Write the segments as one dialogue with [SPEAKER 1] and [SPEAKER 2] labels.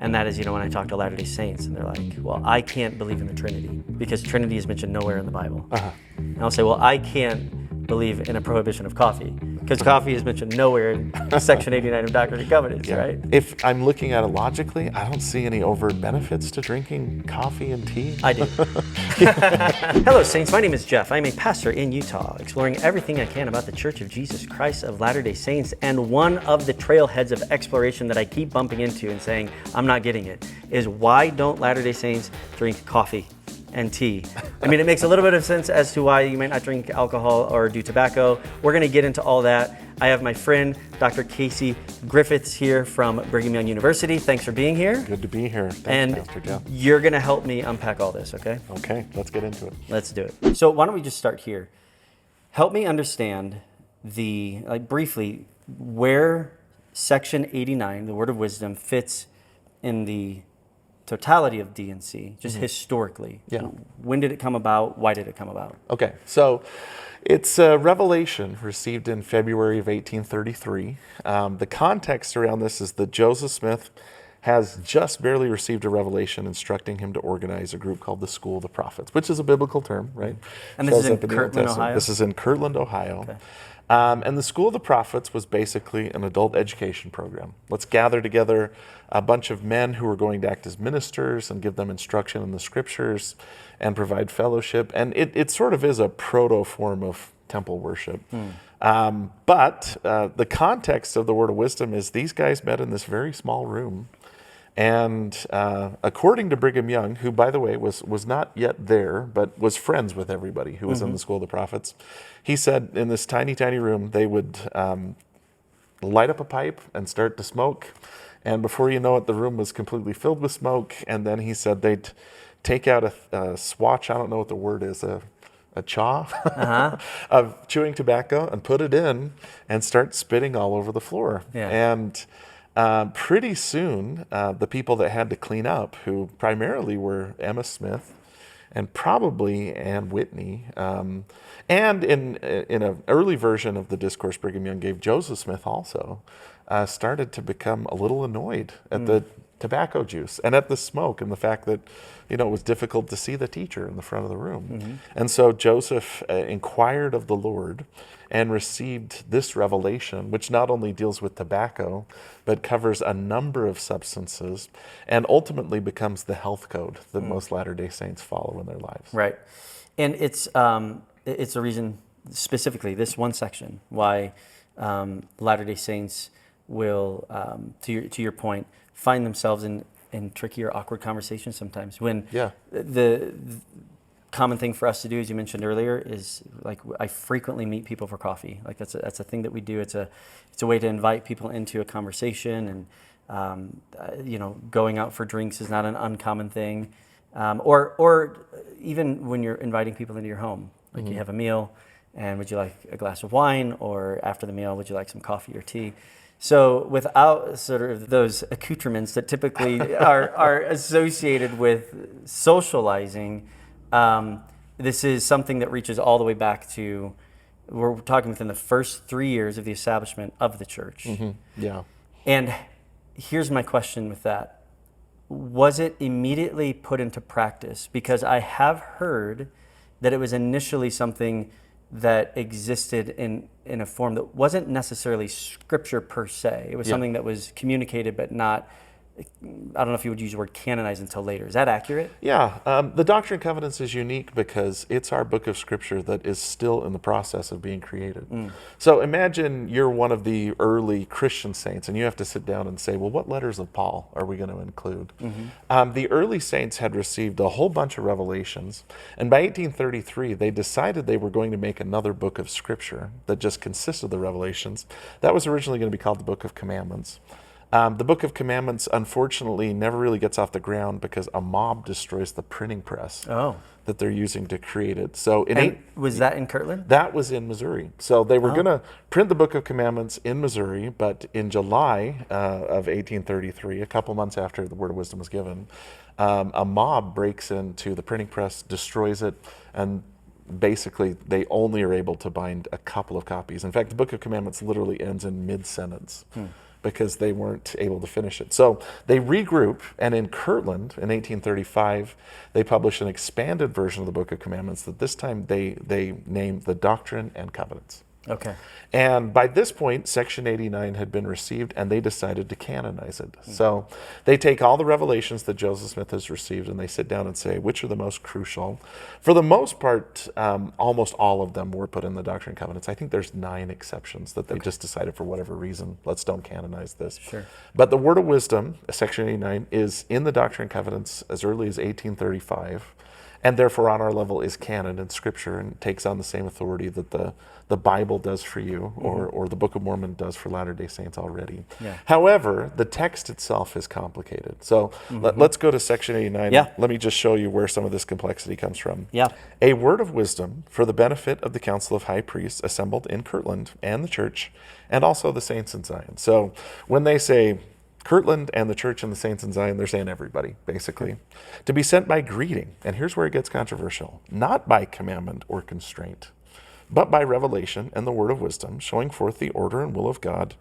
[SPEAKER 1] And that is, when I talk to Latter-day Saints, and they're like, well, I can't believe in the Trinity because Trinity is mentioned nowhere in the Bible. And I'll say, well, I can't believe in a prohibition of coffee because coffee is mentioned nowhere in Section 89 of Doctrine Covenants, right?
[SPEAKER 2] If I'm looking at it logically, I don't see any overt benefits to drinking coffee and tea.
[SPEAKER 1] I do. Hello, Saints. My name is Jeff. I'm a pastor in Utah, exploring everything I can about the Church of Jesus Christ of Latter-day Saints. And one of the trailheads of exploration that I keep bumping into and saying, I'm not getting it, is why don't Latter-day Saints drink coffee and tea? I mean, it makes a little bit of sense as to why you might not drink alcohol or do tobacco. We're going to get into all that. I have my friend, Dr. Casey Griffiths here from Brigham Young University. Thanks for being here.
[SPEAKER 2] Good to be here. Thanks,
[SPEAKER 1] and
[SPEAKER 2] Pastor Jeff.
[SPEAKER 1] You're going to help me unpack all this, okay?
[SPEAKER 2] Okay, let's get into it.
[SPEAKER 1] Let's do it. So why don't we just start here? Help me understand briefly, where Section 89, the Word of Wisdom, fits in the totality of D&C, just historically.
[SPEAKER 2] Yeah.
[SPEAKER 1] When did it come about? Why did it come about?
[SPEAKER 2] Okay, so it's a revelation received in February of 1833. The context around this is that Joseph Smith has just barely received a revelation instructing him to organize a group called the School of the Prophets, which is a biblical term, right?
[SPEAKER 1] And this is in Kirtland, Ohio?
[SPEAKER 2] This is in Kirtland, Ohio.
[SPEAKER 1] Okay.
[SPEAKER 2] And the School of the Prophets was basically an adult education program. Let's gather together a bunch of men who are going to act as ministers and give them instruction in the scriptures and provide fellowship. And it sort of is a proto form of temple worship. But the context of the Word of Wisdom is these guys met in this very small room. And according to Brigham Young, who, by the way, was not yet there, but was friends with everybody who was in the School of the Prophets, he said in this tiny, tiny room, they would light up a pipe and start to smoke. And before you know it, the room was completely filled with smoke. And then he said they'd take out a swatch, I don't know what the word is, a chaw of chewing tobacco and put it in and start spitting all over the floor.
[SPEAKER 1] Yeah.
[SPEAKER 2] And pretty soon, the people that had to clean up, who primarily were Emma Smith and probably Ann Whitney, and in an early version of the discourse Brigham Young gave, Joseph Smith also, started to become a little annoyed at the tobacco juice and at the smoke and the fact that, it was difficult to see the teacher in the front of the room. And so Joseph inquired of the Lord and received this revelation, which not only deals with tobacco, but covers a number of substances and ultimately becomes the health code that most Latter-day Saints follow in their lives.
[SPEAKER 1] Right. And it's a reason, specifically, this one section, why Latter-day Saints will, to your point, find themselves in tricky or awkward conversations sometimes. When the common thing for us to do, as you mentioned earlier, is I frequently meet people for coffee. That's a thing that we do. It's a way to invite people into a conversation, and going out for drinks is not an uncommon thing. Or even when you're inviting people into your home, you have a meal, and would you like a glass of wine? Or after the meal, would you like some coffee or tea? So without sort of those accoutrements that typically are associated with socializing, this is something that reaches all the way back to, we're talking within the first 3 years of the establishment of the church.
[SPEAKER 2] Yeah.
[SPEAKER 1] And here's my question with that. Was it immediately put into practice? Because I have heard that it was initially something that existed in a form that wasn't necessarily scripture per se. It was something that was communicated but not, I don't know if you would use the word canonized until later. Is that accurate?
[SPEAKER 2] Yeah. The Doctrine Covenants is unique because it's our book of scripture that is still in the process of being created. So imagine you're one of the early Christian saints and you have to sit down and say, well, what letters of Paul are we going to include? The early saints had received a whole bunch of revelations, and by 1833 they decided they were going to make another book of scripture that just consisted of the revelations. That was originally going to be called the Book of Commandments. The Book of Commandments, unfortunately, never really gets off the ground because a mob destroys the printing press that they're using to create it. So
[SPEAKER 1] was that in Kirtland?
[SPEAKER 2] That was in Missouri. So they were going to print the Book of Commandments in Missouri, but in July of 1833, a couple months after the Word of Wisdom was given, a mob breaks into the printing press, destroys it, and basically they only are able to bind a couple of copies. In fact, the Book of Commandments literally ends in mid-sentence. because they weren't able to finish it. So they regroup, and in Kirtland in 1835, they publish an expanded version of the Book of Commandments that this time they named the Doctrine and Covenants.
[SPEAKER 1] Okay.
[SPEAKER 2] And by this point, Section 89 had been received, and they decided to canonize it. So they take all the revelations that Joseph Smith has received, and they sit down and say, which are the most crucial? For the most part, almost all of them were put in the Doctrine and Covenants. I think there's 9 exceptions that they just decided for whatever reason, let's don't canonize this.
[SPEAKER 1] Sure.
[SPEAKER 2] But the Word of Wisdom, Section 89, is in the Doctrine and Covenants as early as 1835. And therefore, on our level, is canon in Scripture and takes on the same authority that the Bible does for you, or the Book of Mormon does for Latter-day Saints already.
[SPEAKER 1] Yeah.
[SPEAKER 2] However, the text itself is complicated. So let's go to Section 89.
[SPEAKER 1] Yeah.
[SPEAKER 2] Let me just show you where some of this complexity comes from.
[SPEAKER 1] Yeah.
[SPEAKER 2] A word of wisdom for the benefit of the Council of High Priests assembled in Kirtland and the church, and also the saints in Zion. So when they say Kirtland and the church and the saints in Zion, they're saying everybody, basically. To be sent by greeting, and here's where it gets controversial, not by commandment or constraint, but by revelation and the word of wisdom, showing forth the order and will of God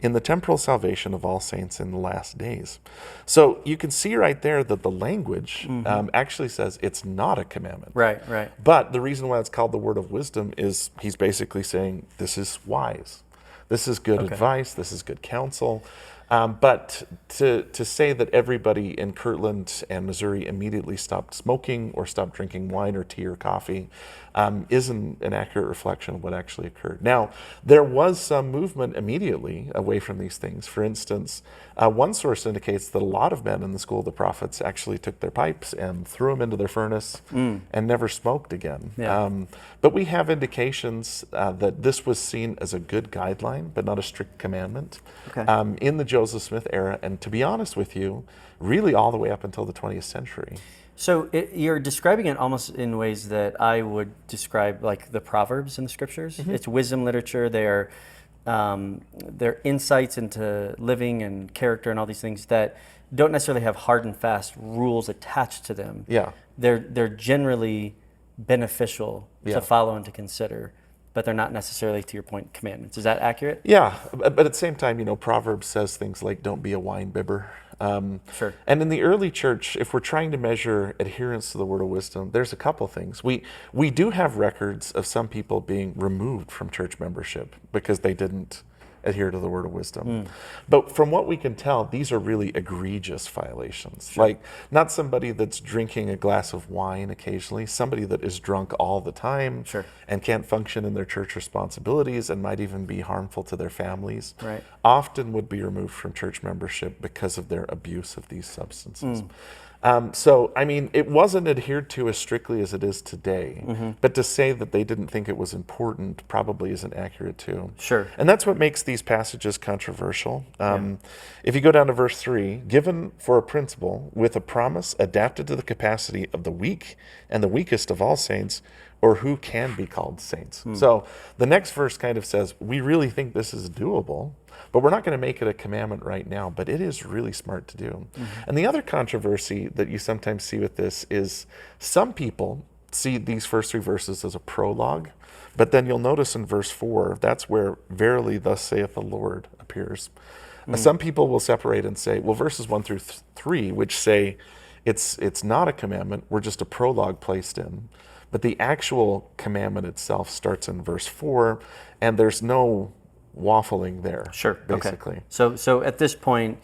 [SPEAKER 2] in the temporal salvation of all saints in the last days. So you can see right there that the language actually says it's not a commandment.
[SPEAKER 1] Right, right.
[SPEAKER 2] But the reason why it's called the word of wisdom is he's basically saying this is wise. This is good advice. This is good counsel. But to say that everybody in Kirtland and Missouri immediately stopped smoking or stopped drinking wine or tea or coffee isn't an accurate reflection of what actually occurred. Now, there was some movement immediately away from these things. For instance, one source indicates that a lot of men in the school of the prophets actually took their pipes and threw them into their furnace and never smoked again.
[SPEAKER 1] Yeah.
[SPEAKER 2] But we have indications that this was seen as a good guideline, but not a strict commandment in the Joseph Smith era, and to be honest with you, really all the way up until the 20th century.
[SPEAKER 1] So you're describing it almost in ways that I would describe like the Proverbs in the Scriptures. It's wisdom literature. They're insights into living and character and all these things that don't necessarily have hard and fast rules attached to them.
[SPEAKER 2] Yeah.
[SPEAKER 1] They're generally beneficial to follow and to consider, but they're not necessarily, to your point, commandments. Is that accurate?
[SPEAKER 2] Yeah, but at the same time, Proverbs says things like, don't be a wine bibber.
[SPEAKER 1] Sure.
[SPEAKER 2] And in the early church, if we're trying to measure adherence to the word of wisdom, there's a couple things. We do have records of some people being removed from church membership because they didn't adhere to the word of wisdom. But from what we can tell, these are really egregious violations.
[SPEAKER 1] Sure.
[SPEAKER 2] Like, not somebody that's drinking a glass of wine occasionally, somebody that is drunk all the time and can't function in their church responsibilities and might even be harmful to their families, often would be removed from church membership because of their abuse of these substances. So, I mean, it wasn't adhered to as strictly as it is today, but to say that they didn't think it was important probably isn't accurate too.
[SPEAKER 1] Sure.
[SPEAKER 2] And that's what makes these passages controversial. If you go down to verse 3, given for a principle with a promise adapted to the capacity of the weak and the weakest of all saints, or who can be called saints. So the next verse kind of says, we really think this is doable, but we're not going to make it a commandment right now, but it is really smart to do. And the other controversy that you sometimes see with this is some people see these first 3 verses as a prologue, but then you'll notice in verse 4, that's where verily thus saith the Lord appears. Some people will separate and say, well, verses 1 through 3, which say it's not a commandment, we're just a prologue placed in. But the actual commandment itself starts in verse 4, and there's no waffling there.
[SPEAKER 1] Sure.
[SPEAKER 2] Basically.
[SPEAKER 1] Okay. So at this point,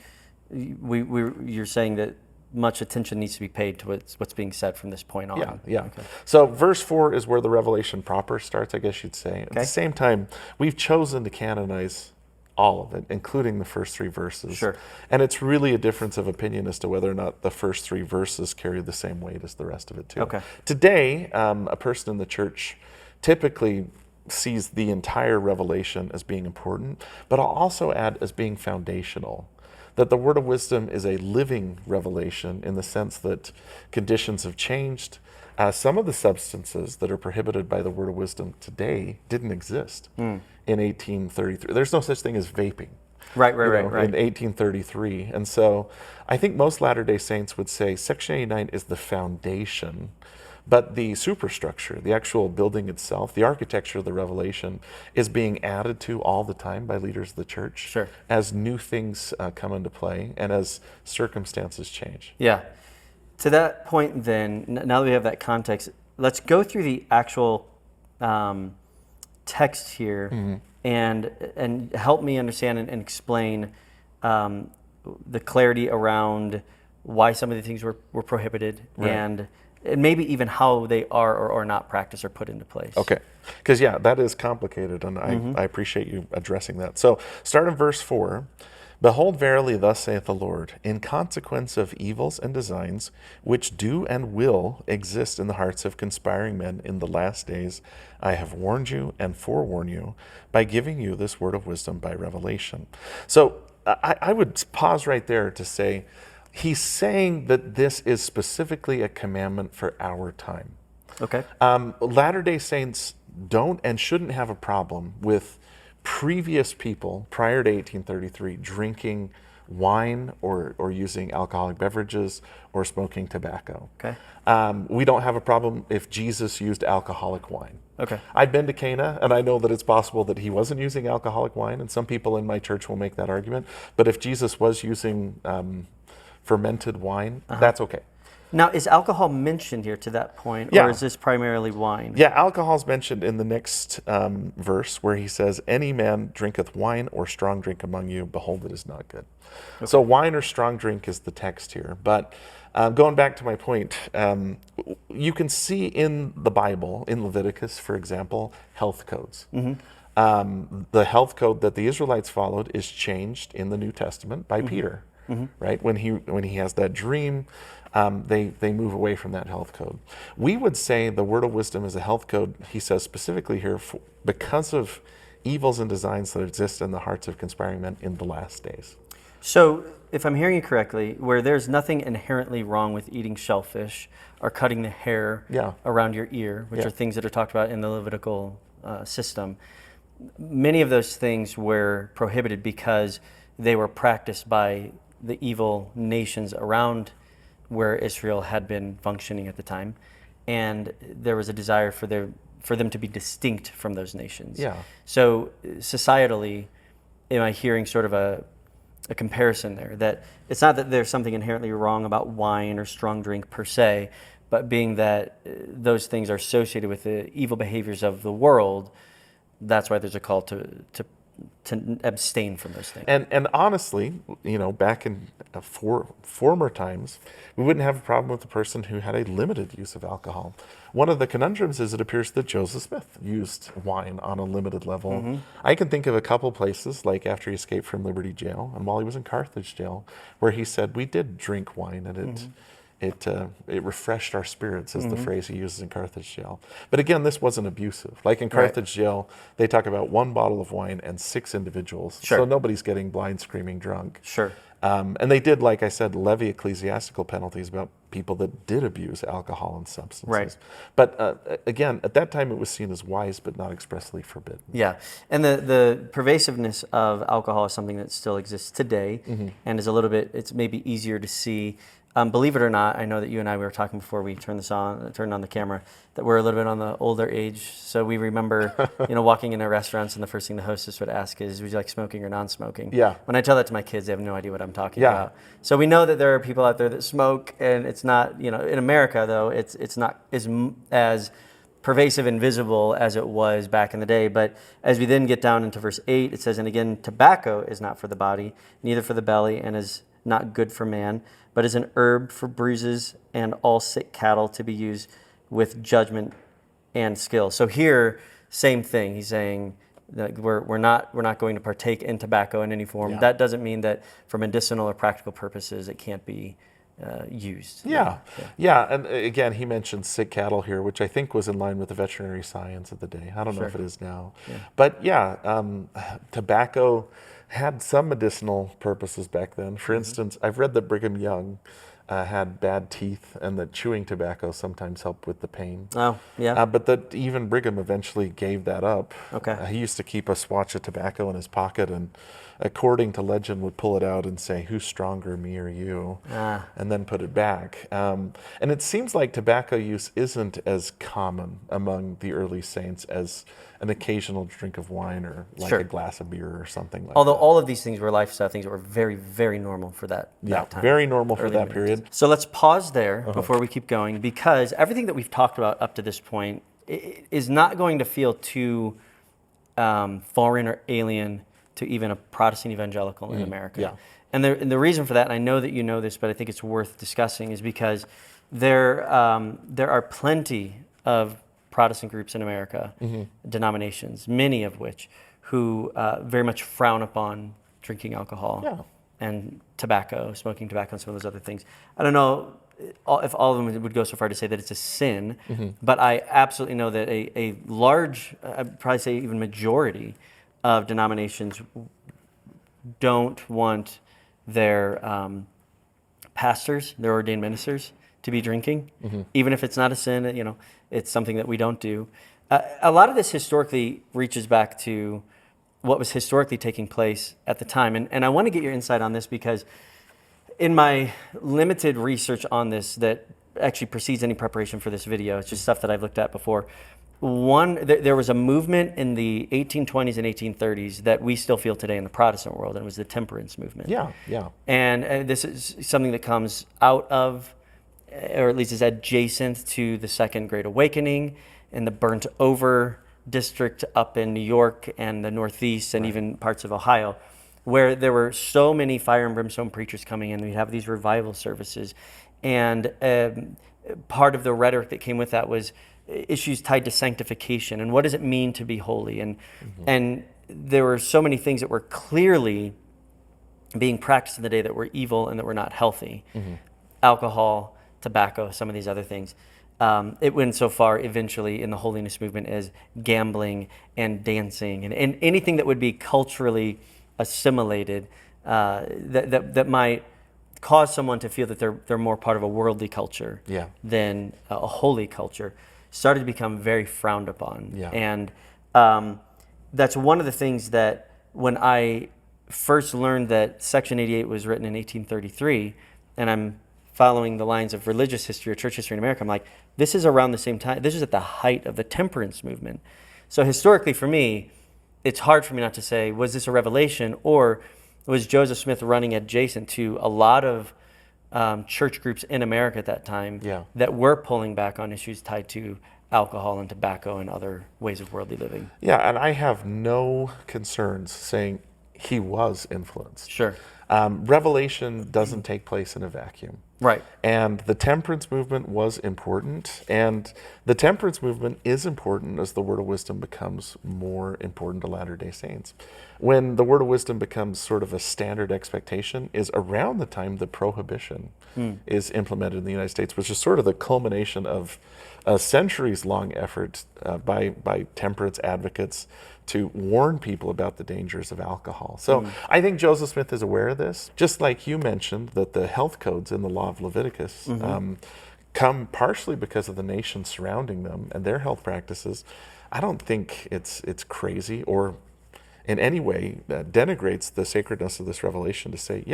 [SPEAKER 1] you're saying that much attention needs to be paid to what's being said from this point on.
[SPEAKER 2] Yeah. Okay. So verse 4 is where the revelation proper starts, I guess you'd say. At the same time, we've chosen to canonize all of it, including the first 3 verses.
[SPEAKER 1] Sure.
[SPEAKER 2] And it's really a difference of opinion as to whether or not the first 3 verses carry the same weight as the rest of it too.
[SPEAKER 1] Okay.
[SPEAKER 2] Today, a person in the church typically sees the entire revelation as being important, but I'll also add as being foundational. That the word of wisdom is a living revelation in the sense that conditions have changed. Some of the substances that are prohibited by the word of wisdom today didn't exist in 1833. There's no such thing as vaping.
[SPEAKER 1] Right.
[SPEAKER 2] In 1833. And so I think most Latter-day Saints would say Section 89 is the foundation, But the superstructure, the actual building itself, the architecture of the revelation is being added to all the time by leaders of the church
[SPEAKER 1] Sure.
[SPEAKER 2] as new things come into play and as circumstances change.
[SPEAKER 1] Yeah. To that point then, now that we have that context, let's go through the actual text here and help me understand and explain the clarity around why some of the things were prohibited and maybe even how they are or not practiced or put into place.
[SPEAKER 2] Okay. Because, that is complicated, and I appreciate you addressing that. So start in verse 4. Behold, verily, thus saith the Lord, in consequence of evils and designs, which do and will exist in the hearts of conspiring men in the last days, I have warned you and forewarn you by giving you this word of wisdom by revelation. So I would pause right there to say, he's saying that this is specifically a commandment for our time.
[SPEAKER 1] Okay.
[SPEAKER 2] Latter-day Saints don't and shouldn't have a problem with previous people prior to 1833 drinking wine or using alcoholic beverages or smoking tobacco.
[SPEAKER 1] Okay.
[SPEAKER 2] We don't have a problem if Jesus used alcoholic wine.
[SPEAKER 1] Okay.
[SPEAKER 2] I've been to Cana, and I know that it's possible that he wasn't using alcoholic wine, and some people in my church will make that argument. But if Jesus was using fermented wine, that's okay.
[SPEAKER 1] Now, is alcohol mentioned here to that point,
[SPEAKER 2] Yeah.
[SPEAKER 1] or is this primarily wine?
[SPEAKER 2] Yeah, alcohol's mentioned in the next verse where he says, any man drinketh wine or strong drink among you, behold, it is not good. Okay. So wine or strong drink is the text here. But going back to my point, you can see in the Bible, in Leviticus, for example, health codes. The health code that the Israelites followed is changed in the New Testament by Peter, right? When he has that dream, they move away from that health code. We would say the word of wisdom is a health code, he says specifically here, because of evils and designs that exist in the hearts of conspiring men in the last days.
[SPEAKER 1] So, if I'm hearing you correctly, where there's nothing inherently wrong with eating shellfish or cutting the hair around your ear, which are things that are talked about in the Levitical system, many of those things were prohibited because they were practiced by the evil nations around where Israel had been functioning at the time, and there was a desire for them to be distinct from those nations.
[SPEAKER 2] Yeah.
[SPEAKER 1] So societally, am I hearing sort of a comparison there, that it's not that there's something inherently wrong about wine or strong drink per se, but being that those things are associated with the evil behaviors of the world, that's why there's a call to abstain from those things.
[SPEAKER 2] And honestly, back in former times, we wouldn't have a problem with a person who had a limited use of alcohol. One of the conundrums is it appears that Joseph Smith used wine on a limited level. I can think of a couple places, like after he escaped from Liberty Jail and while he was in Carthage Jail, where he said, we did drink wine and it refreshed our spirits, is the phrase he uses in Carthage Jail. But again, this wasn't abusive. Like in Carthage Jail, they talk about 1 bottle of wine and 6 individuals.
[SPEAKER 1] Sure.
[SPEAKER 2] So nobody's getting blind, screaming drunk.
[SPEAKER 1] Sure.
[SPEAKER 2] And they did, like I said, levy ecclesiastical penalties about people that did abuse alcohol and substances.
[SPEAKER 1] Right.
[SPEAKER 2] But again, at that time it was seen as wise but not expressly forbidden.
[SPEAKER 1] Yeah, and the pervasiveness of alcohol is something that still exists today, and is a little bit, it's maybe easier to see. Believe it or not, I know that you and I were talking before we turned on the camera, that we're a little bit on the older age. So we remember, walking into restaurants and the first thing the hostess would ask is, would you like smoking or non-smoking?
[SPEAKER 2] Yeah.
[SPEAKER 1] When I tell that to my kids, they have no idea what I'm talking about. So we know that there are people out there that smoke, and it's not, in America though, it's not as pervasive and visible as it was back in the day. But as we then get down into verse 8, it says, and again, tobacco is not for the body, neither for the belly, and is not good for man, but is an herb for bruises and all sick cattle, to be used with judgment and skill. So here, same thing. He's saying that we're not going to partake in tobacco in any form. That doesn't mean that for medicinal or practical purposes it can't be used.
[SPEAKER 2] Yeah. And again, he mentioned sick cattle here, which I think was in line with the veterinary science of the day. I don't know if it is now. But tobacco had some medicinal purposes back then. For instance, I've read that Brigham Young had bad teeth, and that chewing tobacco sometimes helped with the pain.
[SPEAKER 1] Oh, yeah.
[SPEAKER 2] But that even Brigham eventually gave that up.
[SPEAKER 1] Okay.
[SPEAKER 2] He used to keep a swatch of tobacco in his pocket, and according to legend, would pull it out and say, "Who's stronger, me or you?" And then put it back. And it seems like tobacco use isn't as common among the early saints as an occasional drink of wine or like
[SPEAKER 1] Sure.
[SPEAKER 2] a glass of beer or something like
[SPEAKER 1] Although
[SPEAKER 2] that.
[SPEAKER 1] all of these things were lifestyle things that were very, very normal for that time.
[SPEAKER 2] Very normal for
[SPEAKER 1] early
[SPEAKER 2] that
[SPEAKER 1] Middle
[SPEAKER 2] period.
[SPEAKER 1] Ages. So let's pause there before we keep going, because everything that we've talked about up to this point is not going to feel too foreign or alien to even a Protestant evangelical in America.
[SPEAKER 2] Yeah.
[SPEAKER 1] And the reason for that, and I know that you know this, but I think it's worth discussing, is because there are plenty of Protestant groups in America, denominations, many of which, who very much frown upon drinking alcohol and tobacco, smoking tobacco, and some of those other things. I don't know if all of them would go so far to say that it's a sin, but I absolutely know that a large, I'd probably say even majority of denominations don't want their pastors, their ordained ministers, to be drinking, even if it's not a sin. You know, it's something that we don't do. A lot of this historically reaches back to what was historically taking place at the time, and I want to get your insight on this, because in my limited research on this that actually precedes any preparation for this video, it's just stuff that I've looked at before. There was a movement in the 1820s and 1830s that we still feel today in the Protestant world, and it was the temperance movement.
[SPEAKER 2] Yeah.
[SPEAKER 1] And this is something that comes out of, or at least is adjacent to, the Second Great Awakening and the burnt over district up in New York and the Northeast and even parts of Ohio, where there were so many fire and brimstone preachers coming in. We'd have these revival services. And part of the rhetoric that came with that was issues tied to sanctification and what does it mean to be holy. And there were so many things that were clearly being practiced in the day that were evil and that were not healthy. Alcohol, tobacco, some of these other things. It went so far eventually in the holiness movement as gambling and dancing and anything that would be culturally assimilated that might cause someone to feel that they're more part of a worldly culture than a holy culture, started to become very frowned upon. And that's one of the things that when I first learned that Section 88 was written in 1833, and I'm following the lines of religious history or church history in America, I'm like, this is around the same time. This is at the height of the temperance movement. So historically for me, it's hard for me not to say, was this a revelation, or was Joseph Smith running adjacent to a lot of church groups in America at that time that were pulling back on issues tied to alcohol and tobacco and other ways of worldly living?
[SPEAKER 2] Yeah, and I have no concerns saying he was influenced.
[SPEAKER 1] Sure.
[SPEAKER 2] Revelation doesn't take place in a vacuum.
[SPEAKER 1] Right.
[SPEAKER 2] And the temperance movement was important. And the temperance movement is important as the word of wisdom becomes more important to Latter-day Saints. When the word of wisdom becomes sort of a standard expectation is around the time the prohibition is implemented in the United States, which is sort of the culmination of a centuries-long effort by temperance advocates to warn people about the dangers of alcohol. So I think Joseph Smith is aware of this, just like you mentioned that the health codes in the law of Leviticus come partially because of the nations surrounding them and their health practices. I don't think it's crazy or in any way denigrates the sacredness of this revelation to say,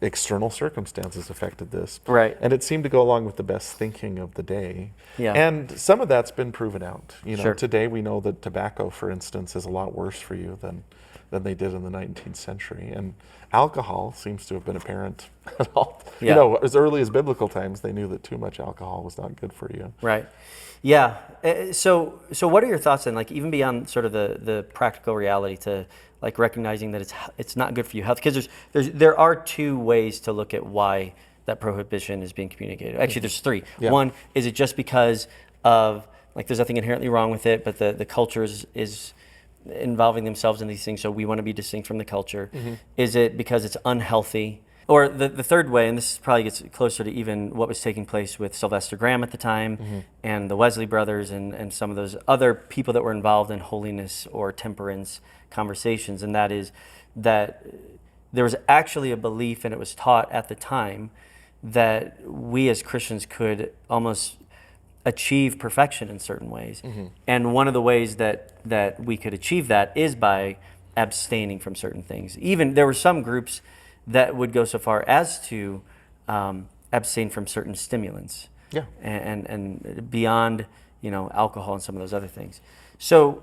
[SPEAKER 2] external circumstances affected this.
[SPEAKER 1] Right.
[SPEAKER 2] And it seemed to go along with the best thinking of the day.
[SPEAKER 1] Yeah.
[SPEAKER 2] And some of that's been proven out. You know,
[SPEAKER 1] Sure.
[SPEAKER 2] today we know that tobacco, for instance, is a lot worse for you than they did in the 19th century. And alcohol seems to have been apparent at all.
[SPEAKER 1] Yeah.
[SPEAKER 2] You know, as early as biblical times, they knew that too much alcohol was not good for you.
[SPEAKER 1] Right. Yeah. So what are your thoughts then, like even beyond sort of the practical reality to like recognizing that it's not good for you health? Because there are two ways to look at why that prohibition is being communicated. Actually, there's three.
[SPEAKER 2] Yeah.
[SPEAKER 1] One, is it just because of like there's nothing inherently wrong with it, but the culture is involving themselves in these things, so we want to be distinct from the culture? Is it because it's unhealthy? Or the third way, and this probably gets closer to even what was taking place with Sylvester Graham at the time and the Wesley brothers and some of those other people that were involved in holiness or temperance conversations, and that is that there was actually a belief, and it was taught at the time, that we as Christians could almost achieve perfection in certain ways. And one of the ways that we could achieve that is by abstaining from certain things. Even there were some groups that would go so far as to abstain from certain stimulants.
[SPEAKER 2] Yeah.
[SPEAKER 1] And beyond, alcohol and some of those other things. So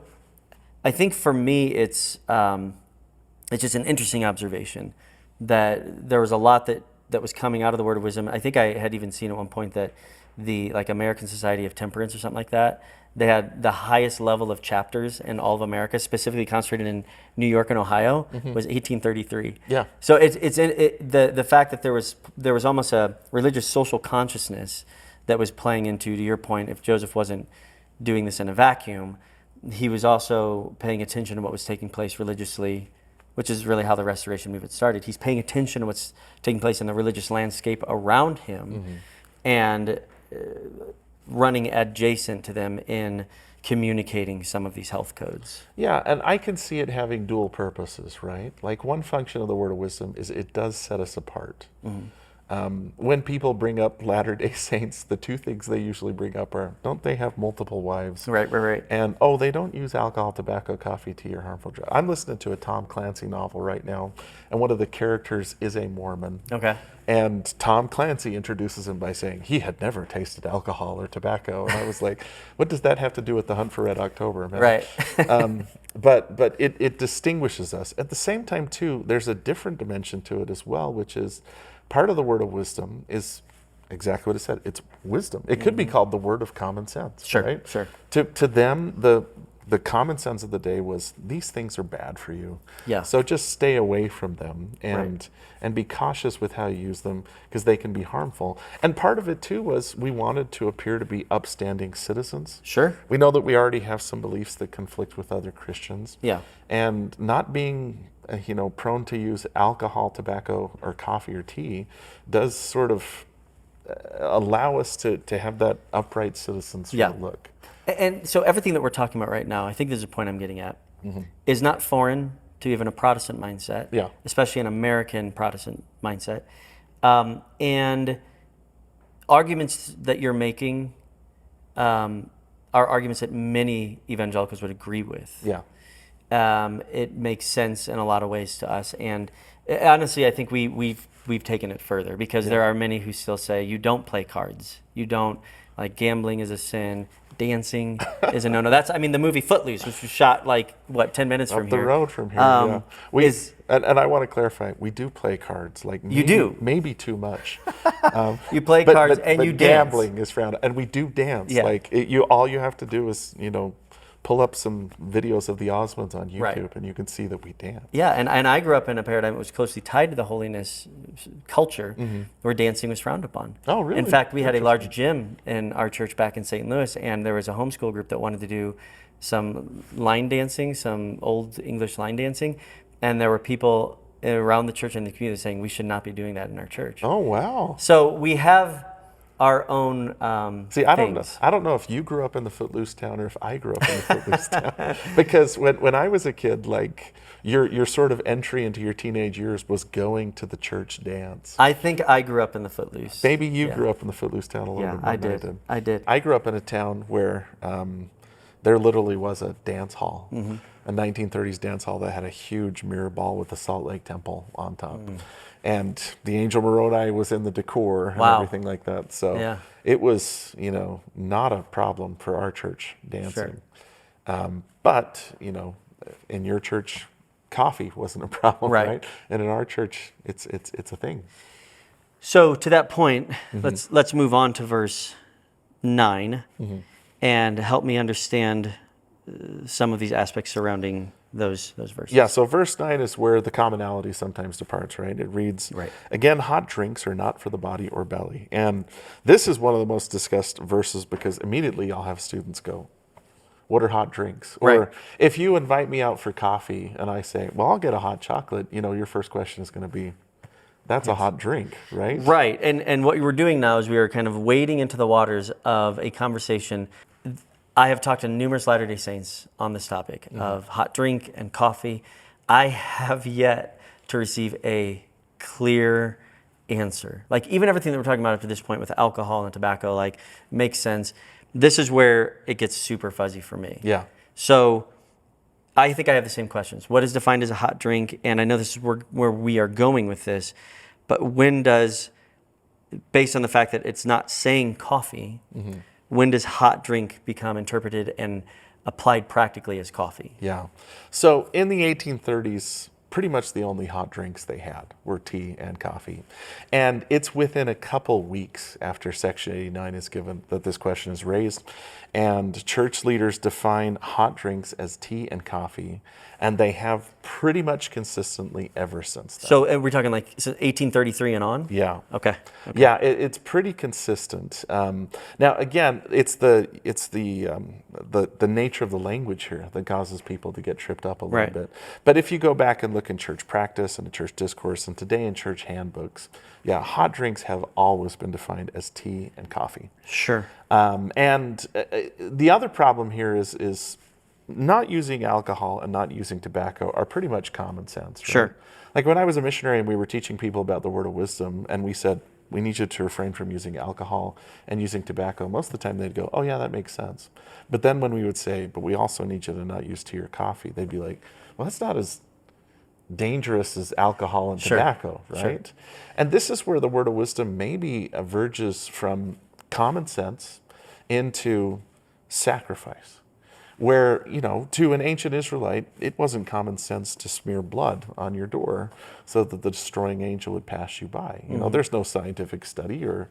[SPEAKER 1] I think for me, it's just an interesting observation that there was a lot that was coming out of the Word of Wisdom. I think I had even seen at one point that the American Society of Temperance or something like that, they had the highest level of chapters in all of America, specifically concentrated in New York and Ohio, was 1833.
[SPEAKER 2] Yeah.
[SPEAKER 1] So the fact that there was almost a religious social consciousness that was playing into, to your point, if Joseph wasn't doing this in a vacuum, he was also paying attention to what was taking place religiously, which is really how the Restoration movement started. He's paying attention to what's taking place in the religious landscape around him and running adjacent to them in communicating some of these health codes.
[SPEAKER 2] Yeah, and I can see it having dual purposes, right? Like one function of the Word of Wisdom is it does set us apart. When people bring up Latter-day Saints, the two things they usually bring up are, don't they have multiple wives?
[SPEAKER 1] Right.
[SPEAKER 2] And, they don't use alcohol, tobacco, coffee, tea, or harmful drugs. I'm listening to a Tom Clancy novel right now, and one of the characters is a Mormon.
[SPEAKER 1] Okay.
[SPEAKER 2] And Tom Clancy introduces him by saying he had never tasted alcohol or tobacco. And I was like, what does that have to do with the Hunt for Red October, man?
[SPEAKER 1] Right.
[SPEAKER 2] But it distinguishes us. At the same time, too, there's a different dimension to it as well, which is part of the Word of Wisdom is exactly what it said. It's wisdom. It could be called the word of common sense.
[SPEAKER 1] Sure,
[SPEAKER 2] right?
[SPEAKER 1] sure.
[SPEAKER 2] To them, the common sense of the day was these things are bad for you.
[SPEAKER 1] Yeah.
[SPEAKER 2] So just stay away from them and be cautious with how you use them because they can be harmful. And part of it too was we wanted to appear to be upstanding citizens.
[SPEAKER 1] Sure.
[SPEAKER 2] We know that we already have some beliefs that conflict with other Christians.
[SPEAKER 1] Yeah.
[SPEAKER 2] And not being prone to use alcohol, tobacco, or coffee or tea does sort of allow us to have that upright citizen sort of look.
[SPEAKER 1] And so everything that we're talking about right now, I think there's a point I'm getting at, is not foreign to even a Protestant mindset, especially an American Protestant mindset. And arguments that you're making are arguments that many evangelicals would agree with.
[SPEAKER 2] Yeah.
[SPEAKER 1] It makes sense in a lot of ways to us. And honestly, I think we've taken it further because there are many who still say you don't play cards. You don't, gambling is a sin. Dancing is a no-no. That's, the movie Footloose, which was shot 10 minutes from here.
[SPEAKER 2] Up the road from here, and I want to clarify, we do play cards. Maybe too much.
[SPEAKER 1] You play cards and you dance.
[SPEAKER 2] Gambling is frowned, and we do dance. Yeah. All you have to do is, pull up some videos of the Osmonds on YouTube, and you can see that we dance.
[SPEAKER 1] Yeah, and I grew up in a paradigm that was closely tied to the holiness culture, where dancing was frowned upon.
[SPEAKER 2] Oh, really?
[SPEAKER 1] In fact, we had a large gym in our church back in St. Louis, and there was a homeschool group that wanted to do some line dancing, some old English line dancing, and there were people around the church and the community saying we should not be doing that in our church.
[SPEAKER 2] Oh, wow.
[SPEAKER 1] So we have our own
[SPEAKER 2] I don't know if you grew up in the Footloose town or if I grew up in the Footloose town. Because when I was a kid, your sort of entry into your teenage years was going to the church dance.
[SPEAKER 1] I think I grew up in the Footloose.
[SPEAKER 2] Maybe you grew up in the Footloose town a little bit more
[SPEAKER 1] I
[SPEAKER 2] than
[SPEAKER 1] did.
[SPEAKER 2] I did.
[SPEAKER 1] I did.
[SPEAKER 2] I grew up in a town where there literally was a dance hall, a 1930s dance hall that had a huge mirror ball with the Salt Lake Temple on top. And the Angel Moroni was in the decor and everything like that. So it was, not a problem for our church dancing. Sure. But, in your church, coffee wasn't a problem, right? And in our church, it's a thing.
[SPEAKER 1] So to that point, let's move on to verse 9 and help me understand some of these aspects surrounding those verses.
[SPEAKER 2] Yeah, so verse 9 is where the commonality sometimes departs, right? It reads, again, hot drinks are not for the body or belly. And this is one of the most discussed verses because immediately I'll have students go, what are hot drinks? Or if you invite me out for coffee and I say, well, I'll get a hot chocolate, your first question is going to be, that's a hot drink, right?
[SPEAKER 1] Right, and what we're doing now is we are kind of wading into the waters of a conversation. I have talked to numerous Latter-day Saints on this topic of hot drink and coffee. I have yet to receive a clear answer. Even everything that we're talking about up to this point with alcohol and tobacco, makes sense. This is where it gets super fuzzy for me.
[SPEAKER 2] Yeah.
[SPEAKER 1] So I think I have the same questions. What is defined as a hot drink? And I know this is where we are going with this, but when does, based on the fact that it's not saying coffee, when does hot drink become interpreted and applied practically as coffee?
[SPEAKER 2] Yeah. So in the 1830s, pretty much the only hot drinks they had were tea and coffee. And it's within a couple weeks after Section 89 is given that this question is raised. And church leaders define hot drinks as tea and coffee. And they have pretty much consistently ever since then.
[SPEAKER 1] So we're talking like 1833 and on?
[SPEAKER 2] Yeah.
[SPEAKER 1] Okay.
[SPEAKER 2] Yeah, it's pretty consistent. Now, again, it's the nature of the language here that causes people to get tripped up a little bit. But if you go back and look in church practice and in church discourse and today in church handbooks, yeah, hot drinks have always been defined as tea and coffee.
[SPEAKER 1] Sure.
[SPEAKER 2] And the other problem here is not using alcohol and not using tobacco are pretty much common sense. Right?
[SPEAKER 1] Sure.
[SPEAKER 2] Like when I was a missionary and we were teaching people about the word of wisdom and we said, we need you to refrain from using alcohol and using tobacco, most of the time they'd go, oh yeah, that makes sense. But then when we would say, but we also need you to not use tea or coffee, they'd be like, well, that's not as dangerous as alcohol and tobacco, right? Sure. And this is where the word of wisdom maybe verges from common sense into sacrifice. Where, you know, to an ancient Israelite, it wasn't common sense to smear blood on your door so that the destroying angel would pass you by. You know, there's no scientific study or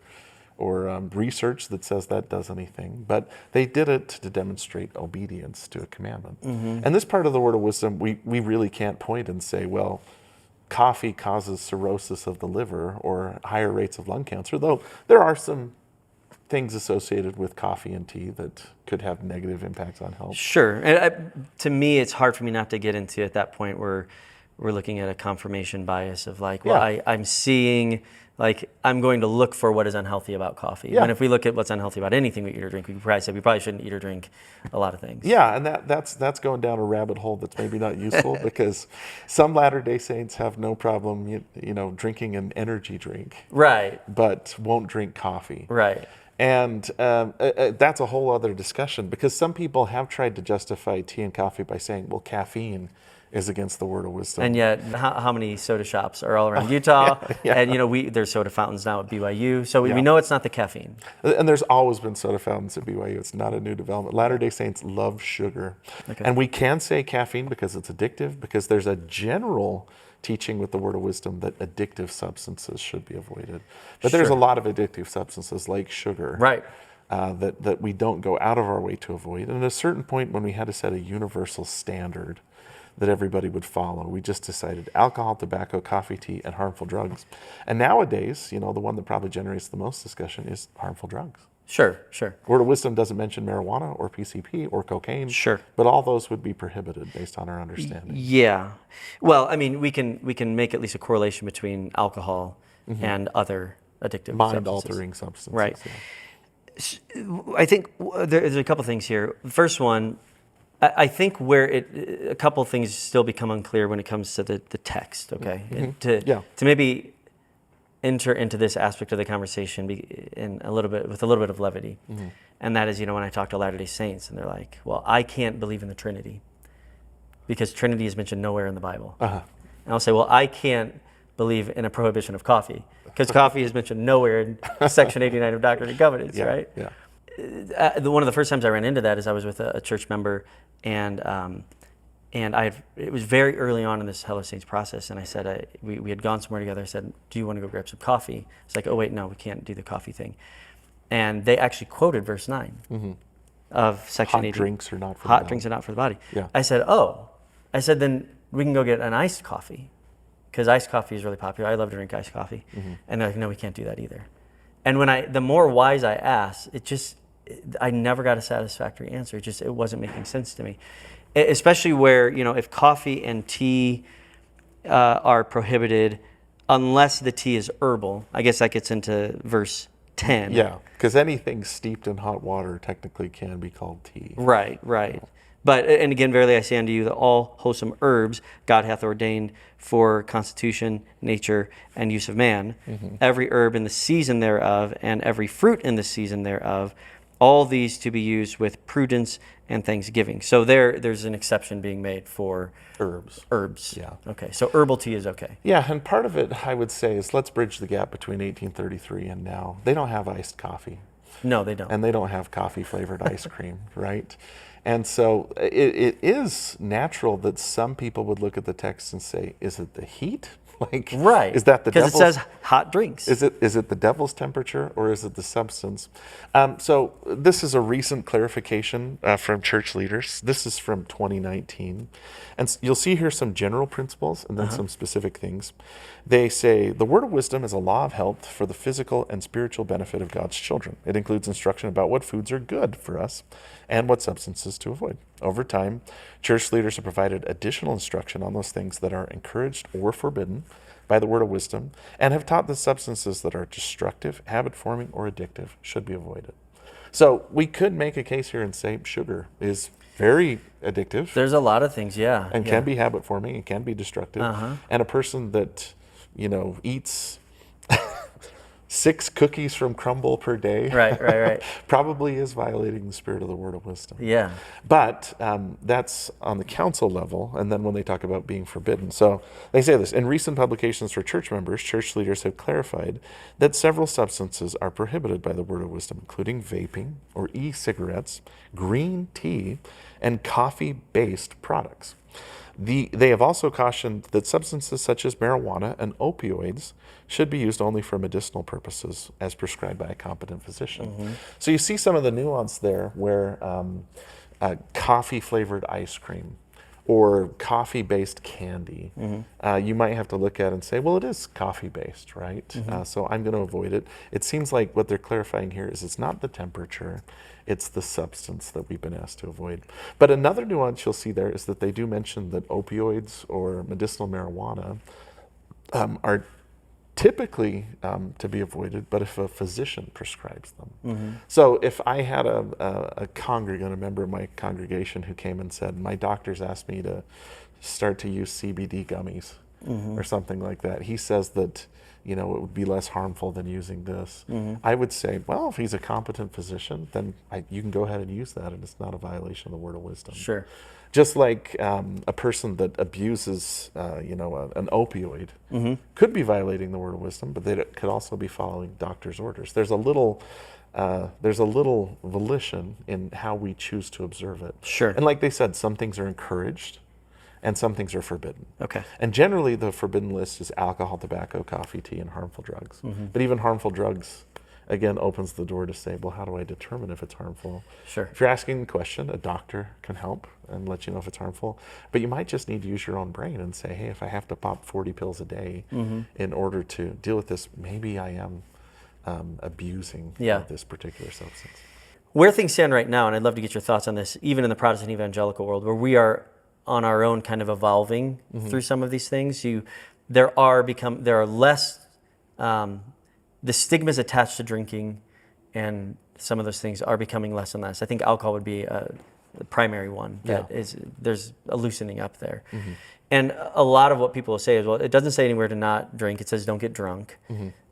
[SPEAKER 2] research that says that does anything, but they did it to demonstrate obedience to a commandment. And this part of the word of wisdom, we really can't point and say, well, coffee causes cirrhosis of the liver or higher rates of lung cancer, though there are some things associated with coffee and tea that could have negative impacts on health.
[SPEAKER 1] Sure. And to me, it's hard for me not to get into at that point where we're looking at a confirmation bias of like, well, I'm seeing, like, I'm going to look for what is unhealthy about coffee. Yeah. And if we look at what's unhealthy about anything we eat or drink, we probably say we probably shouldn't eat or drink a lot of things.
[SPEAKER 2] Yeah, and that's going down a rabbit hole that's maybe not useful because some Latter-day Saints have no problem, you know, drinking an energy drink.
[SPEAKER 1] Right.
[SPEAKER 2] But won't drink coffee.
[SPEAKER 1] Right.
[SPEAKER 2] And that's a whole other discussion because some people have tried to justify tea and coffee by saying, well, caffeine is against the word of wisdom.
[SPEAKER 1] And yet, how many soda shops are all around Utah? And, you know, there's soda fountains now at BYU. So we know it's not the caffeine.
[SPEAKER 2] And there's always been soda fountains at BYU. It's not a new development. Latter-day Saints love sugar. Okay. And we can say caffeine because it's addictive, because there's a general teaching with the word of wisdom that addictive substances should be avoided. But there's a lot of addictive substances like sugar that we don't go out of our way to avoid. And at a certain point when we had to set a universal standard that everybody would follow, we just decided alcohol, tobacco, coffee, tea, and harmful drugs. And nowadays, you know, the one that probably generates the most discussion is harmful drugs.
[SPEAKER 1] Sure, sure.
[SPEAKER 2] Word of wisdom doesn't mention marijuana or PCP or cocaine.
[SPEAKER 1] Sure.
[SPEAKER 2] But all those would be prohibited based on our understanding.
[SPEAKER 1] Yeah. Well, I mean, we can make at least a correlation between alcohol and other addictive
[SPEAKER 2] mind-altering substances.
[SPEAKER 1] Right. Yeah. I think there's a couple things here. The first one, I think where a couple of things still become unclear when it comes to the text, okay? And to maybe enter into this aspect of the conversation with a little bit of levity. And that is, you know, when I talk to Latter-day Saints and they're like, well, I can't believe in the Trinity because Trinity is mentioned nowhere in the Bible. And I'll say, well, I can't believe in a prohibition of coffee because coffee is mentioned nowhere in Section 89 of Doctrine and Covenants, right? Yeah. One of the first times I ran into that is I was with a church member and it was very early on in this Hello Saints process, and I said, we had gone somewhere together. I said, do you want to go grab some coffee? It's like, oh, wait, no, we can't do the coffee thing. And they actually quoted verse 9 of Section 80.
[SPEAKER 2] Hot drinks are not for the
[SPEAKER 1] body. Hot
[SPEAKER 2] body.
[SPEAKER 1] drinks are not for the body.
[SPEAKER 2] Yeah.
[SPEAKER 1] I said, then we can go get an iced coffee, because iced coffee is really popular. I love to drink iced coffee. And they're like, no, we can't do that either. And the more wise I asked, I never got a satisfactory answer. It wasn't making sense to me. Especially where, you know, if coffee and tea are prohibited, unless the tea is herbal, I guess that gets into verse 10.
[SPEAKER 2] Yeah, because anything steeped in hot water technically can be called tea.
[SPEAKER 1] Right. But, and again, verily I say unto you that all wholesome herbs God hath ordained for constitution, nature, and use of man. Every herb in the season thereof, and every fruit in the season thereof, all these to be used with prudence and thanksgiving. So there's an exception being made for herbs.
[SPEAKER 2] Yeah.
[SPEAKER 1] Okay, so herbal tea is okay.
[SPEAKER 2] Yeah, and part of it, I would say, is let's bridge the gap between 1833 and now. They don't have iced coffee.
[SPEAKER 1] No, they don't.
[SPEAKER 2] And they don't have coffee-flavored ice cream, right? And so it is natural that some people would look at the text and say, is it the heat? Like,
[SPEAKER 1] Right.
[SPEAKER 2] Is that the
[SPEAKER 1] Because
[SPEAKER 2] devil's?
[SPEAKER 1] it says hot drinks.
[SPEAKER 2] Is it the devil's temperature or is it the substance? So this is a recent clarification from church leaders. This is from 2019. And you'll see here some general principles and then some specific things. They say, the word of wisdom is a law of health for the physical and spiritual benefit of God's children. It includes instruction about what foods are good for us and what substances to avoid. Over time, church leaders have provided additional instruction on those things that are encouraged or forbidden by the word of wisdom, and have taught that substances that are destructive, habit-forming, or addictive should be avoided. So we could make a case here and say sugar is very addictive.
[SPEAKER 1] There's a lot of things, yeah.
[SPEAKER 2] And can be habit-forming, and can be destructive. And a person that, eats 6 cookies from Crumble per day
[SPEAKER 1] Right.
[SPEAKER 2] probably is violating the spirit of the word of wisdom.
[SPEAKER 1] Yeah.
[SPEAKER 2] But that's on the council level, and then when they talk about being forbidden. So they say this, in recent publications for church members, church leaders have clarified that several substances are prohibited by the word of wisdom, including vaping or e-cigarettes, green tea, and coffee-based products. They have also cautioned that substances such as marijuana and opioids should be used only for medicinal purposes as prescribed by a competent physician. So you see some of the nuance there where coffee-flavored ice cream or coffee-based candy, you might have to look at and say, well, it is coffee-based, right? So I'm going to avoid it. It seems like what they're clarifying here is it's not the temperature, it's the substance that we've been asked to avoid. But another nuance you'll see there is that they do mention that opioids or medicinal marijuana are typically to be avoided, but if a physician prescribes them. So if I had a congregant, a member of my congregation who came and said, my doctor's asked me to start to use CBD gummies or something like that, he says that it would be less harmful than using this. I would say, well, if he's a competent physician, then you can go ahead and use that, and it's not a violation of the word of wisdom.
[SPEAKER 1] Sure.
[SPEAKER 2] Just like a person that abuses, an opioid could be violating the word of wisdom, but they could also be following doctor's orders. There's a little volition in how we choose to observe it.
[SPEAKER 1] Sure.
[SPEAKER 2] And like they said, some things are encouraged and some things are forbidden.
[SPEAKER 1] Okay.
[SPEAKER 2] And generally the forbidden list is alcohol, tobacco, coffee, tea, and harmful drugs. But even harmful drugs, again, opens the door to say, well, how do I determine if it's harmful?
[SPEAKER 1] Sure.
[SPEAKER 2] If you're asking the question, a doctor can help and let you know if it's harmful. But you might just need to use your own brain and say, hey, if I have to pop 40 pills a day in order to deal with this, maybe I am abusing this particular substance.
[SPEAKER 1] Where things stand right now, and I'd love to get your thoughts on this, even in the Protestant evangelical world, where we are on our own kind of evolving through some of these things, there are less, the stigmas attached to drinking and some of those things are becoming less and less. I think alcohol would be the primary one that there's a loosening up there. And a lot of what people will say is, well, it doesn't say anywhere to not drink, it says don't get drunk.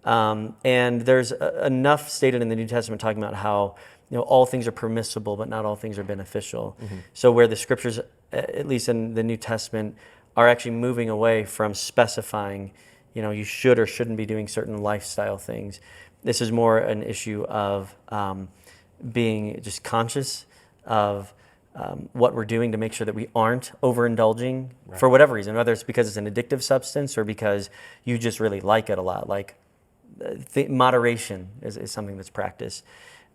[SPEAKER 1] And there's enough stated in the New Testament talking about how all things are permissible, but not all things are beneficial. So where the scriptures, at least in the New Testament, are actually moving away from specifying, you should or shouldn't be doing certain lifestyle things. This is more an issue of being just conscious of what we're doing to make sure that we aren't overindulging for whatever reason, whether it's because it's an addictive substance or because you just really like it a lot. Like moderation is something that's practiced.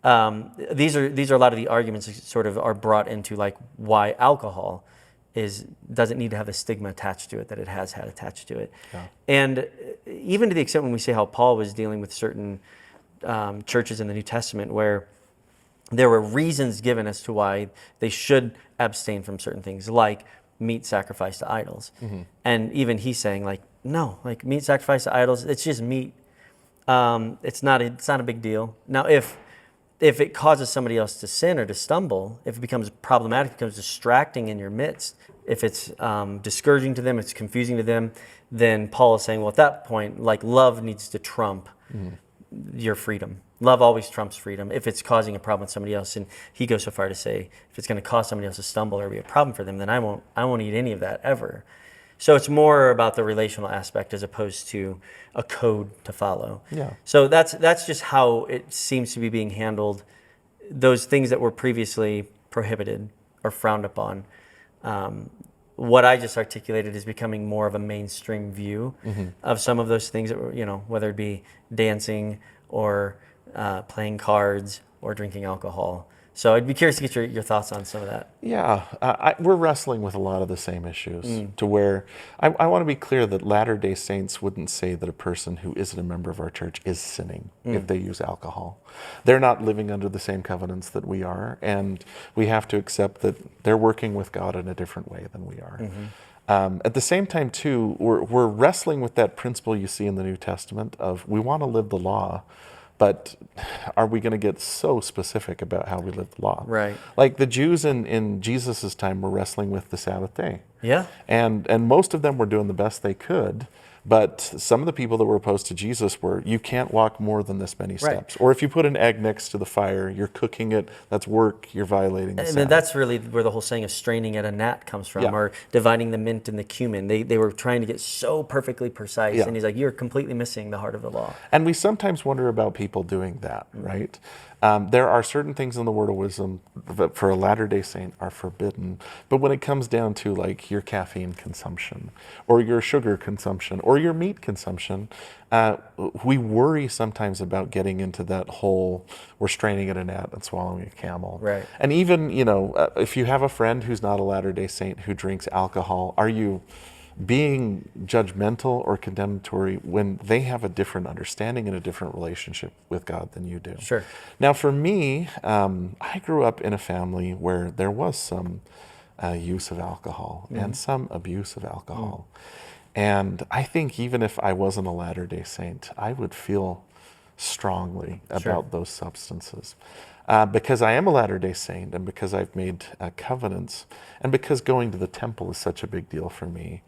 [SPEAKER 1] These are a lot of the arguments that sort of are brought into like why alcohol doesn't need to have a stigma attached to it that it has had attached to it. And even to the extent when we say how Paul was dealing with certain churches in the New Testament where there were reasons given as to why they should abstain from certain things, like meat sacrificed to idols. And even he's saying like, no, like meat sacrificed to idols, it's just meat. It's not a big deal. Now, if it causes somebody else to sin or to stumble, if it becomes problematic, becomes distracting in your midst, if it's discouraging to them, it's confusing to them, then Paul is saying, well, at that point, like love needs to trump your freedom. Love always trumps freedom. If it's causing a problem with somebody else, and he goes so far to say, if it's going to cause somebody else to stumble or be a problem for them, then I won't eat any of that ever. So it's more about the relational aspect as opposed to a code to follow.
[SPEAKER 2] Yeah.
[SPEAKER 1] So that's just how it seems to be being handled. Those things that were previously prohibited or frowned upon, what I just articulated is becoming more of a mainstream view of some of those things that were, whether it be dancing or playing cards or drinking alcohol. So I'd be curious to get your thoughts on some of that.
[SPEAKER 2] Yeah, we're wrestling with a lot of the same issues to where I want to be clear that Latter-day Saints wouldn't say that a person who isn't a member of our church is sinning if they use alcohol. They're not living under the same covenants that we are, and we have to accept that they're working with God in a different way than we are. At the same time, too, we're wrestling with that principle you see in the New Testament of we want to live the law, but are we going to get so specific about how we live the law?
[SPEAKER 1] Right.
[SPEAKER 2] Like the Jews in Jesus' time were wrestling with the Sabbath day.
[SPEAKER 1] Yeah.
[SPEAKER 2] And most of them were doing the best they could, but some of the people that were opposed to Jesus were, you can't walk more than this many steps. Or if you put an egg next to the fire, you're cooking it, that's work, you're violating the Sabbath.
[SPEAKER 1] And that's really where the whole saying of straining at a gnat comes from, or dividing the mint and the cumin. They were trying to get so perfectly precise, and he's like, you're completely missing the heart of the law.
[SPEAKER 2] And we sometimes wonder about people doing that, right? There are certain things in the Word of Wisdom that for a Latter-day Saint are forbidden, but when it comes down to like your caffeine consumption or your sugar consumption or your meat consumption, we worry sometimes about getting into that whole, we're straining at a gnat and swallowing a camel.
[SPEAKER 1] Right.
[SPEAKER 2] And even, if you have a friend who's not a Latter-day Saint who drinks alcohol, are you being judgmental or condemnatory when they have a different understanding and a different relationship with God than you do?
[SPEAKER 1] Sure.
[SPEAKER 2] Now, for me, I grew up in a family where there was some use of alcohol and some abuse of alcohol. And I think even if I wasn't a Latter-day Saint, I would feel strongly about those substances. Because I am a Latter-day Saint and because I've made covenants and because going to the temple is such a big deal for me,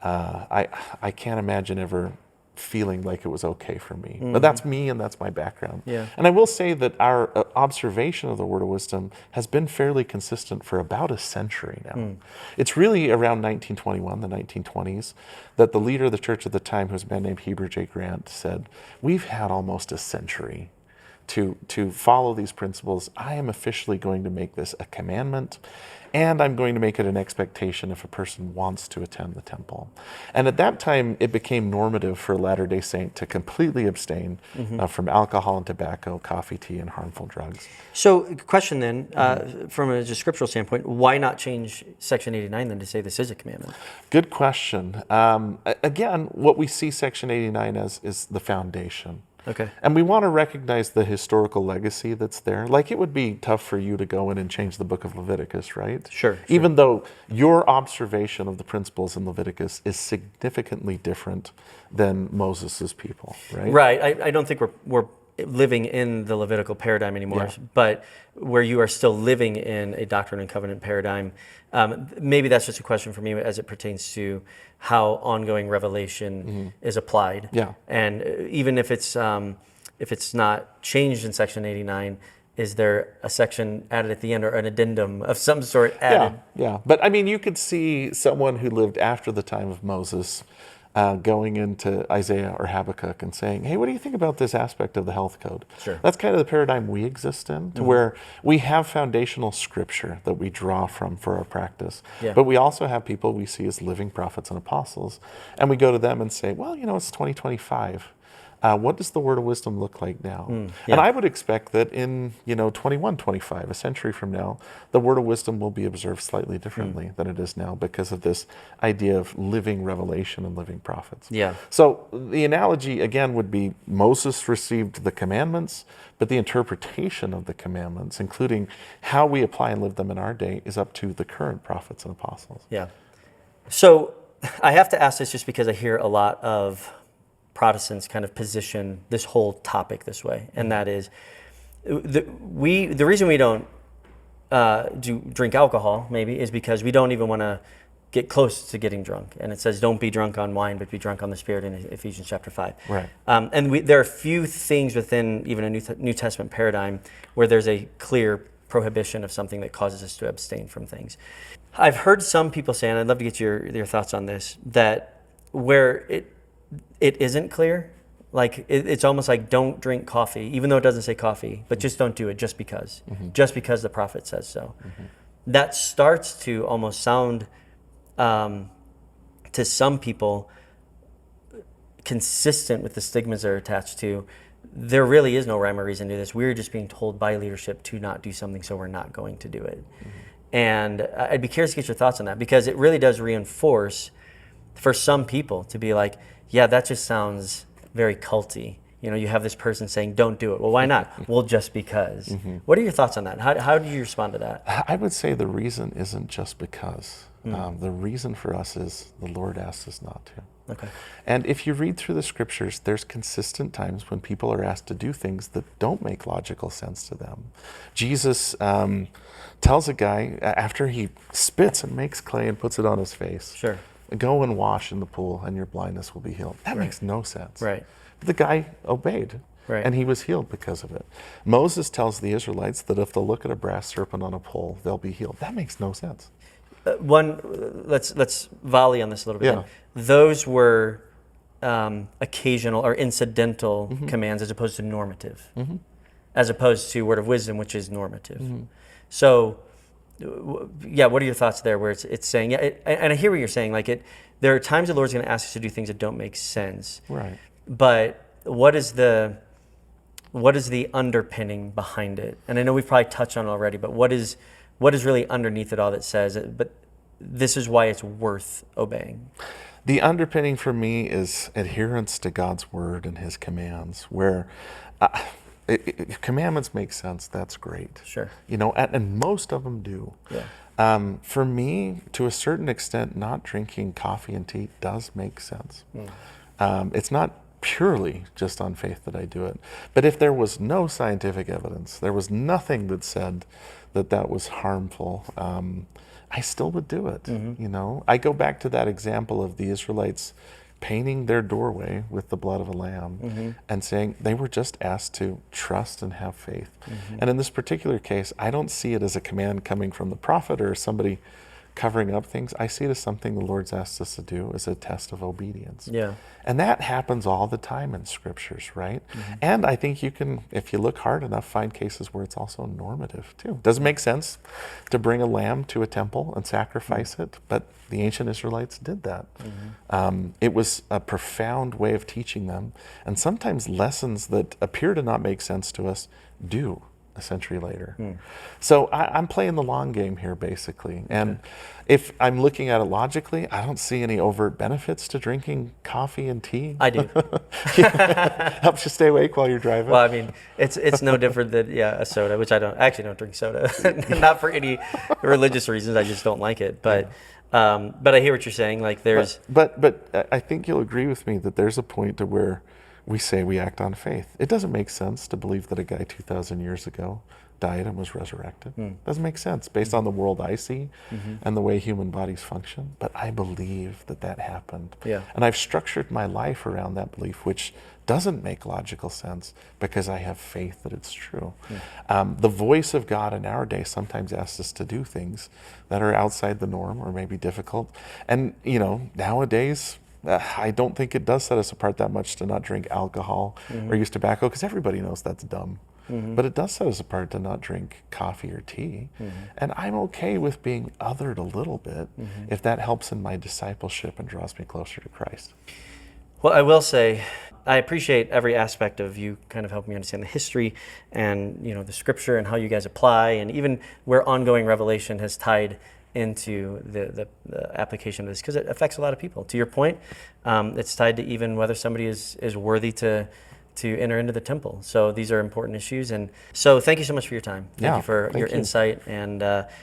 [SPEAKER 2] I can't imagine ever feeling like it was okay for me. But that's me and that's my background.
[SPEAKER 1] Yeah.
[SPEAKER 2] And I will say that our observation of the Word of Wisdom has been fairly consistent for about a century now. It's really around 1921, the 1920s, that the leader of the church at the time, who was a man named Heber J. Grant, said, we've had almost a century to follow these principles. I am officially going to make this a commandment, and I'm going to make it an expectation if a person wants to attend the temple. And at that time, it became normative for a Latter-day Saint to completely abstain from alcohol and tobacco, coffee, tea, and harmful drugs.
[SPEAKER 1] So, question then, from a just scriptural standpoint, why not change Section 89 then to say this is a commandment?
[SPEAKER 2] Good question. Again, what we see Section 89 as is the foundation.
[SPEAKER 1] Okay.
[SPEAKER 2] And we want to recognize the historical legacy that's there. Like, it would be tough for you to go in and change the book of Leviticus, right?
[SPEAKER 1] Sure.
[SPEAKER 2] Even though your observation of the principles in Leviticus is significantly different than Moses's people, right?
[SPEAKER 1] Right. I don't think we're living in the Levitical paradigm anymore, but where you are still living in a Doctrine and Covenant paradigm, maybe that's just a question for me as it pertains to how ongoing revelation is applied.
[SPEAKER 2] Yeah.
[SPEAKER 1] And even if it's not changed in Section 89, is there a section added at the end or an addendum of some sort added?
[SPEAKER 2] Yeah. But I mean, you could see someone who lived after the time of Moses going into Isaiah or Habakkuk and saying, hey, what do you think about this aspect of the health code?
[SPEAKER 1] Sure.
[SPEAKER 2] That's kind of the paradigm we exist in, to where we have foundational scripture that we draw from for our practice.
[SPEAKER 1] Yeah.
[SPEAKER 2] But we also have people we see as living prophets and apostles. And we go to them and say, well, it's 2025. What does the Word of Wisdom look like now? And I would expect that in 2125, a century from now, the Word of Wisdom will be observed slightly differently than it is now because of this idea of living revelation and living prophets.
[SPEAKER 1] Yeah.
[SPEAKER 2] So the analogy again would be Moses received the commandments, but the interpretation of the commandments, including how we apply and live them in our day, is up to the current prophets and apostles.
[SPEAKER 1] Yeah. So I have to ask this just because I hear a lot of Protestants kind of position this whole topic this way, and that is the reason we don't drink alcohol maybe is because we don't even want to get close to getting drunk. And it says, don't be drunk on wine, but be drunk on the Spirit in Ephesians chapter 5.
[SPEAKER 2] Right.
[SPEAKER 1] And there are few things within even a New Testament paradigm where there's a clear prohibition of something that causes us to abstain from things. I've heard some people say, and I'd love to get your thoughts on this, that where it isn't clear, like it's almost like don't drink coffee, even though it doesn't say coffee, but just don't do it just because the prophet says so. That starts to almost sound to some people consistent with the stigmas that are attached to, there really is no rhyme or reason to this. We're just being told by leadership to not do something, so we're not going to do it. And I'd be curious to get your thoughts on that, because it really does reinforce for some people to be like, yeah, that just sounds very culty. You know, you have this person saying, don't do it. Well, why not? Well, just because. What are your thoughts on that? How do you respond to that?
[SPEAKER 2] I would say the reason isn't just because. The reason for us is the Lord asks us not to.
[SPEAKER 1] Okay.
[SPEAKER 2] And if you read through the scriptures, there's consistent times when people are asked to do things that don't make logical sense to them. Jesus tells a guy, after he spits and makes clay and puts it on his face,
[SPEAKER 1] Sure.
[SPEAKER 2] go and wash in the pool and your blindness will be healed. That makes no sense.
[SPEAKER 1] Right.
[SPEAKER 2] But the guy obeyed.
[SPEAKER 1] Right.
[SPEAKER 2] And he was healed because of it. Moses tells the Israelites that if they'll look at a brass serpent on a pole, they'll be healed. That makes no sense.
[SPEAKER 1] Let's volley on this a little bit.
[SPEAKER 2] Yeah.
[SPEAKER 1] Those were occasional or incidental commands as opposed to normative, as opposed to word of wisdom, which is normative. So, yeah, what are your thoughts there? Where it's saying, yeah, and I hear what you're saying. Like there are times the Lord's going to ask us to do things that don't make sense.
[SPEAKER 2] Right.
[SPEAKER 1] But what is the underpinning behind it? And I know we've probably touched on it already, but what is really underneath it all that says it? But this is why it's worth obeying.
[SPEAKER 2] The underpinning for me is adherence to God's word and his commands, where if commandments make sense, that's great.
[SPEAKER 1] Sure.
[SPEAKER 2] You know, and most of them do.
[SPEAKER 1] Yeah.
[SPEAKER 2] For me, to a certain extent, not drinking coffee and tea does make sense. It's not purely just on faith that I do it. But if there was no scientific evidence, there was nothing that said that was harmful, I still would do it. You know, I go back to that example of the Israelites painting their doorway with the blood of a lamb and saying they were just asked to trust and have faith. And in this particular case, I don't see it as a command coming from the prophet or somebody covering up things. I see it as something the Lord's asked us to do as a test of obedience.
[SPEAKER 1] Yeah.
[SPEAKER 2] And that happens all the time in scriptures, right? And I think you can, if you look hard enough, find cases where it's also normative too. Doesn't make sense to bring a lamb to a temple and sacrifice it, but the ancient Israelites did that. It was a profound way of teaching them, and sometimes lessons that appear to not make sense to us do a century later. So I'm playing the long game here, basically. And if I'm looking at it logically, I don't see any overt benefits to drinking coffee and tea.
[SPEAKER 1] I do.
[SPEAKER 2] Helps you stay awake while you're driving.
[SPEAKER 1] Well, I mean, it's no different than a soda, which I don't drink soda, not for any religious reasons. I just don't like it. But I hear what you're saying. Like there's.
[SPEAKER 2] But I think you'll agree with me that there's a point to where we say we act on faith. It doesn't make sense to believe that a guy 2,000 years ago died and was resurrected. Doesn't make sense based on the world I see and the way human bodies function. But I believe that happened.
[SPEAKER 1] Yeah.
[SPEAKER 2] And I've structured my life around that belief, which doesn't make logical sense because I have faith that it's true. The voice of God in our day sometimes asks us to do things that are outside the norm or maybe difficult. And, you know, nowadays, I don't think it does set us apart that much to not drink alcohol or use tobacco, because everybody knows that's dumb. But it does set us apart to not drink coffee or tea. And I'm okay with being othered a little bit if that helps in my discipleship and draws me closer to Christ.
[SPEAKER 1] Well, I will say, I appreciate every aspect of you kind of helping me understand the history and, you know, the scripture and how you guys apply, and even where ongoing revelation has tied into the application of this, because it affects a lot of people. To your point, it's tied to even whether somebody is worthy to enter into the temple. So these are important issues. And so thank you so much for your time. Thank you for your insight and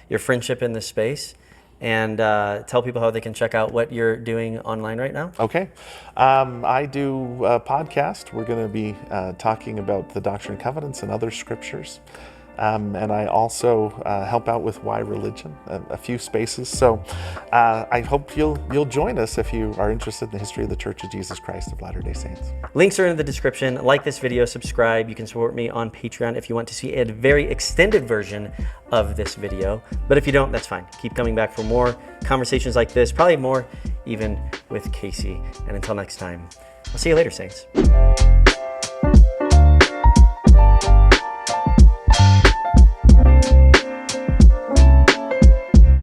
[SPEAKER 1] your friendship in this space. And tell people how they can check out what you're doing online right now.
[SPEAKER 2] Okay. I do a podcast. We're going to be talking about the Doctrine Covenants and other scriptures. And I also help out with Why Religion, a few spaces. So I hope you'll join us if you are interested in the history of the Church of Jesus Christ of Latter-day Saints.
[SPEAKER 1] Links are in the description. Like this video, subscribe. You can support me on Patreon if you want to see a very extended version of this video. But if you don't, that's fine. Keep coming back for more conversations like this, probably more even with Casey. And until next time, I'll see you later, Saints.